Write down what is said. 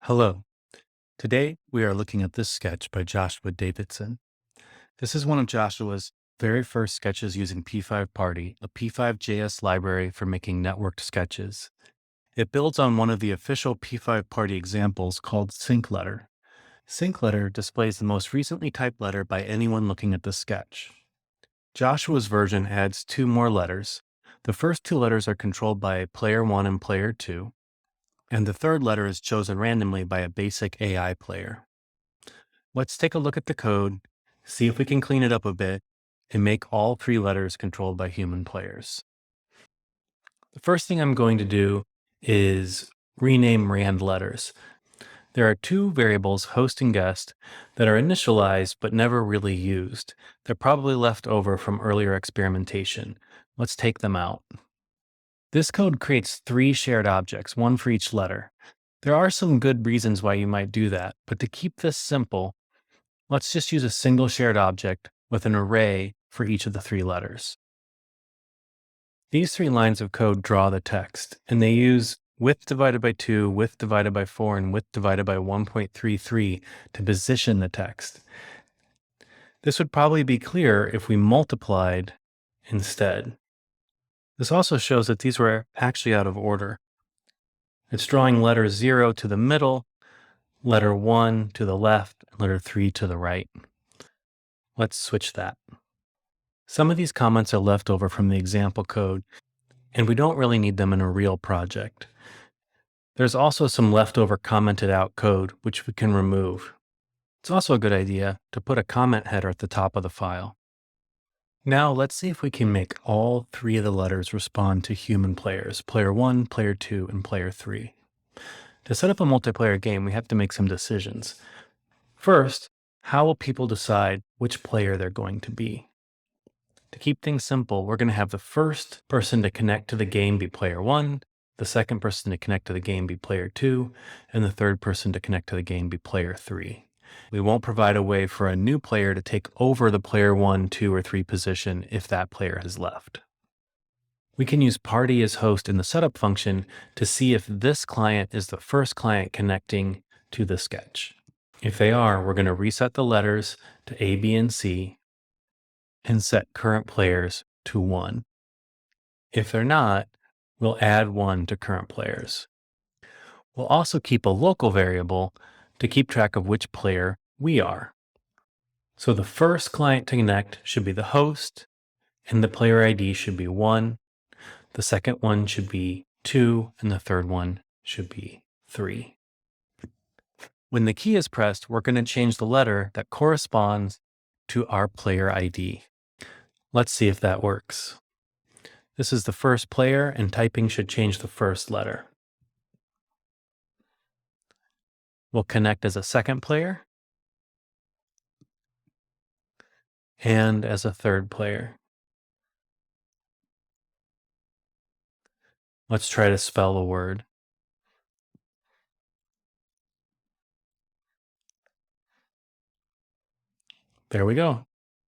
Hello. Today we are looking at this sketch by Joshua Davison. This is one of Joshua's very first sketches using P5 Party, a P5.js library for making networked sketches. It builds on one of the official P5 Party examples called sync letter. Sync letter displays the most recently typed letter by anyone looking at the sketch. Joshua's version adds two more letters. The first two letters are controlled by player 1 and player 2. And the third letter is chosen randomly by a basic AI player. Let's take a look at the code, see if we can clean it up a bit, and make all three letters controlled by human players. The first thing I'm going to do is rename rand letters. There are two variables, host and guest, that are initialized but never really used. They're probably left over from earlier experimentation. Let's take them out. This code creates three shared objects, one for each letter. There are some good reasons why you might do that, but to keep this simple, let's just use a single shared object with an array for each of the three letters. These three lines of code draw the text, and they use width divided by 2, width divided by 4, and width divided by 1.33 to position the text. This would probably be clearer if we multiplied instead. This also shows that these were actually out of order. It's drawing letter 0 to the middle, letter 1 to the left, and letter 3 to the right. Let's switch that. Some of these comments are left over from the example code, and we don't really need them in a real project. There's also some leftover commented out code, which we can remove. It's also a good idea to put a comment header at the top of the file. Now let's see if we can make all three of the letters respond to human players, player 1, player 2, and player 3. To set up a multiplayer game, we have to make some decisions. First, how will people decide which player they're going to be? To keep things simple, we're going to have the first person to connect to the game be player 1, the second person to connect to the game be player 2, and the third person to connect to the game be player 3. We won't provide a way for a new player to take over the player 1, 2, or 3 position if that player has left. We can use party as host in the setup function to see if this client is the first client connecting to the sketch. If they are, we're going to reset the letters to A, B, and C and set current players to 1. If they're not, we'll add 1 to current players. We'll also keep a local variable to keep track of which player we are. So the first client to connect should be the host, and the player ID should be 1. The second one should be 2, and the third one should be 3. When the key is pressed, we're going to change the letter that corresponds to our player ID. Let's see if that works. This is the first player, and typing should change the first letter. We'll connect as a second player and as a third player. Let's try to spell a word. There we go.